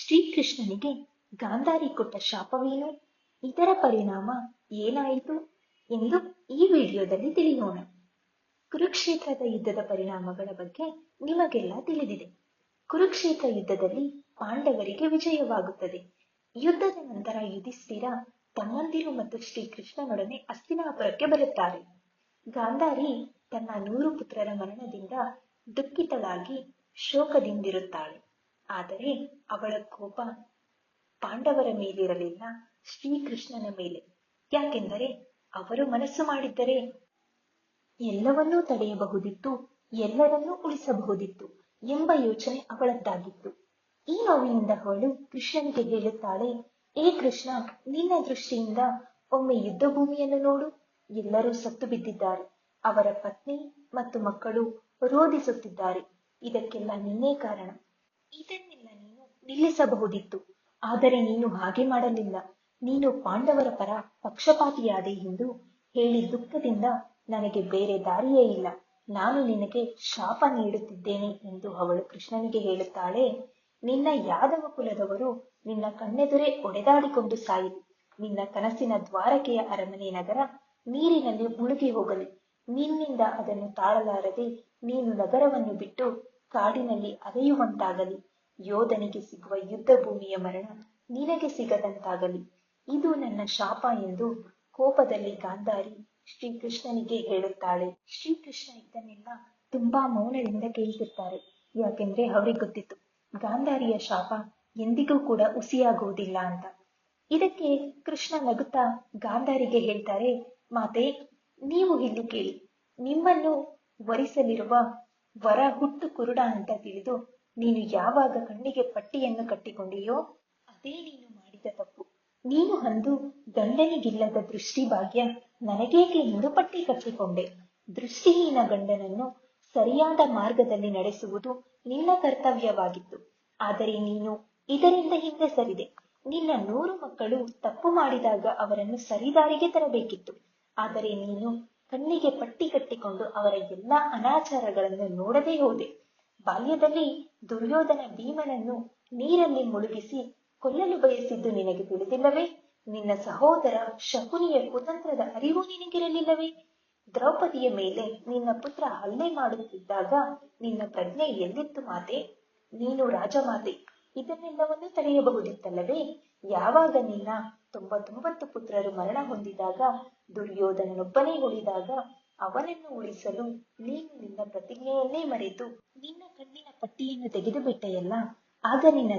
ಶ್ರೀಕೃಷ್ಣನಿಗೆ ಗಾಂಧಾರಿ ಕೊಟ್ಟ ಶಾಪವೇನು? ಇದರ ಪರಿಣಾಮ ಏನಾಯಿತು ಎಂದು ಈ ವಿಡಿಯೋದಲ್ಲಿ ತಿಳಿಯೋಣ. ಕುರುಕ್ಷೇತ್ರದ ಯುದ್ಧದ ಪರಿಣಾಮಗಳ ಬಗ್ಗೆ ನಿಮಗೆಲ್ಲ ತಿಳಿದಿದೆ. ಕುರುಕ್ಷೇತ್ರ ಯುದ್ಧದಲ್ಲಿ ಪಾಂಡವರಿಗೆ ವಿಜಯವಾಗುತ್ತದೆ. ಯುದ್ಧದ ನಂತರ ಯುಧಿಷ್ಠಿರ ತಮ್ಮಂದಿರು ಮತ್ತು ಶ್ರೀಕೃಷ್ಣನೊಡನೆ ಹಸ್ತಿನಾಪುರಕ್ಕೆ ಬರುತ್ತಾರೆ. ಗಾಂಧಾರಿ ತನ್ನ 100 ಪುತ್ರರ ಮರಣದಿಂದ ದುಃಖಿತಳಾಗಿ ಶೋಕದಿಂದಿರುತ್ತಾಳೆ. ಆದರೆ ಅವಳ ಕೋಪ ಪಾಂಡವರ ಮೇಲಿರಲಿಲ್ಲ, ಶ್ರೀಕೃಷ್ಣನ ಮೇಲೆ. ಯಾಕೆಂದರೆ ಅವರು ಮನಸ್ಸು ಮಾಡಿದ್ದರೆ ಎಲ್ಲವನ್ನೂ ತಡೆಯಬಹುದಿತ್ತು, ಎಲ್ಲರನ್ನೂ ಉಳಿಸಬಹುದಿತ್ತು ಎಂಬ ಯೋಚನೆ ಅವಳದ್ದಾಗಿತ್ತು. ಈ ನೋವಿನಿಂದ ಅವಳು ಕೃಷ್ಣನಿಗೆ ಹೇಳುತ್ತಾಳೆ, ಏ ಕೃಷ್ಣ, ನಿನ್ನ ದೃಷ್ಟಿಯಿಂದ ಒಮ್ಮೆ ಯುದ್ಧ ಭೂಮಿಯನ್ನು ನೋಡು. ಎಲ್ಲರೂ ಸತ್ತು ಬಿದ್ದಿದ್ದಾರೆ. ಅವರ ಪತ್ನಿ ಮತ್ತು ಮಕ್ಕಳು ರೋಧಿಸುತ್ತಿದ್ದಾರೆ. ಇದಕ್ಕೆಲ್ಲ ನೀನೇ ಕಾರಣ. ಇದನ್ನೆಲ್ಲ ನೀನು ನಿಲ್ಲಿಸಬಹುದಿತ್ತು. ಆದರೆ ನೀನು ಹಾಗೆ ಮಾಡಲಿಲ್ಲ. ನೀನು ಪಾಂಡವರ ಪರ ಪಕ್ಷಪಾತಿಯಾದೆ ಎಂದು ಹೇಳಿ ದುಃಖದಿಂದ ನನಗೆ ಬೇರೆ ದಾರಿಯೇ ಇಲ್ಲ, ನಾನು ನಿನಗೆ ಶಾಪ ನೀಡುತ್ತಿದ್ದೇನೆ ಎಂದು ಅವಳು ಕೃಷ್ಣನಿಗೆ ಹೇಳುತ್ತಾಳೆ. ನಿನ್ನ ಯಾದವ ಕುಲದವರು ನಿನ್ನ ಕಣ್ಣೆದುರೇ ಒಡೆದಾಡಿಕೊಂಡು ಸಾಯಲಿ. ನಿನ್ನ ಕನಸಿನ ದ್ವಾರಕೆಯ ಅರಮನೆ ನಗರ ನೀರಿನಲ್ಲಿ ಮುಳುಗಿ ಹೋಗಲಿ. ನಿನ್ನಿಂದ ಅದನ್ನು ತಾಳಲಾರದೆ ನೀನು ನಗರವನ್ನು ಬಿಟ್ಟು ಕಾಡಿನಲ್ಲಿ ಅಲೆಯುವಂತಾಗಲಿ. ಯೋಧನಿಗೆ ಸಿಗುವ ಯುದ್ಧ ಭೂಮಿಯ ಮರಣ ನಿನಗೆ ಸಿಗದಂತಾಗಲಿ. ಇದು ನನ್ನ ಶಾಪ ಎಂದು ಕೋಪದಲ್ಲಿ ಗಾಂಧಾರಿ ಶ್ರೀಕೃಷ್ಣನಿಗೆ ಹೇಳುತ್ತಾಳೆ. ಶ್ರೀಕೃಷ್ಣ ಇದನ್ನೆಲ್ಲ ತುಂಬಾ ಮೌನದಿಂದ ಕೇಳ್ತಿರ್ತಾರೆ. ಯಾಕೆಂದ್ರೆ ಅವ್ರಿಗೆ ಗೊತ್ತಿತ್ತು ಗಾಂಧಾರಿಯ ಶಾಪ ಎಂದಿಗೂ ಕೂಡ ಹುಸಿಯಾಗುವುದಿಲ್ಲ ಅಂತ. ಇದಕ್ಕೆ ಕೃಷ್ಣ ನಗುತ್ತಾ ಗಾಂಧಾರಿಗೆ ಹೇಳ್ತಾರೆ, ಮಾತೆ, ನೀವು ಇಲ್ಲಿ ಕೇಳಿ. ನಿಮ್ಮನ್ನು ವರಿಸಲಿರುವ ವರ ಹುಟ್ಟು ಕುರುಡ ಅಂತ ತಿಳಿದು ನೀನು ಯಾವಾಗ ಕಣ್ಣಿಗೆ ಪಟ್ಟಿಯನ್ನು ಕಟ್ಟಿಕೊಂಡಿಯೋ ಅದೇ ನೀನು ಮಾಡಿದ ತಪ್ಪು. ನೀನು ಅಂದು ಗಂಡನಿಗಿಲ್ಲದ ದೃಷ್ಟಿ ಭಾಗ್ಯ ನನಗೇಕೆ ಎಂದು ಪಟ್ಟಿ ಕಟ್ಟಿಕೊಂಡೆ. ದೃಷ್ಟಿಹೀನ ಗಂಡನನ್ನು ಸರಿಯಾದ ಮಾರ್ಗದಲ್ಲಿ ನಡೆಸುವುದು ನಿನ್ನ ಕರ್ತವ್ಯವಾಗಿತ್ತು. ಆದರೆ ನೀನು ಇದರಿಂದ ಹಿಂದೆ ಸರಿದೆ. ನಿನ್ನ 100 ಮಕ್ಕಳು ತಪ್ಪು ಮಾಡಿದಾಗ ಅವರನ್ನು ಸರಿದಾರಿಗೆ ತರಬೇಕಿತ್ತು. ಆದರೆ ನೀನು ಕಣ್ಣಿಗೆ ಪಟ್ಟಿ ಕಟ್ಟಿಕೊಂಡು ಅವರ ಎಲ್ಲಾ ಅನಾಚಾರಗಳನ್ನು ನೋಡದೇ ಹೋದೆ. ಬಾಲ್ಯದಲ್ಲಿ ದುರ್ಯೋಧನ ಭೀಮನನ್ನು ನೀರಲ್ಲಿ ಮುಳುಗಿಸಿ ಕೊಲ್ಲಲು ಬಯಸಿದ್ದು ನಿನಗೆ ತಿಳಿದಿಲ್ಲವೇ? ನಿನ್ನ ಸಹೋದರ ಶಕುನಿಯ ಕುತಂತ್ರದ ಅರಿವು ನಿನಗಿರಲಿಲ್ಲವೇ? ದ್ರೌಪದಿಯ ಮೇಲೆ ನಿನ್ನ ಪುತ್ರ ಹಲ್ಲೆ ಮಾಡುತ್ತಿದ್ದಾಗ ನಿನ್ನ ಪ್ರಜ್ಞೆ ಎಲ್ಲಿತ್ತು ಮಾತೆ? ನೀನು ರಾಜಮಾತೆ, ಇದನ್ನೆಲ್ಲವನ್ನು ತಡೆಯಬಹುದಿತ್ತಲ್ಲವೇ? ಯಾವಾಗ ನಿನ್ನ 99 ಪುತ್ರರು ಮರಣ ಹೊಂದಿದಾಗ ದುರ್ಯೋಧನನೊಬ್ಬನೇ ಉಳಿದಾಗ ಅವನನ್ನು ಉಳಿಸಲು ನೀನು ನಿನ್ನ ಪ್ರತಿಜ್ಞೆಯನ್ನೇ ಮರೆತು ನಿನ್ನ ಕಣ್ಣಿನ ಪಟ್ಟಿಯನ್ನು ತೆಗೆದು ಬಿಟ್ಟೆಯಲ್ಲ, ಆಗ ನಿನ್ನ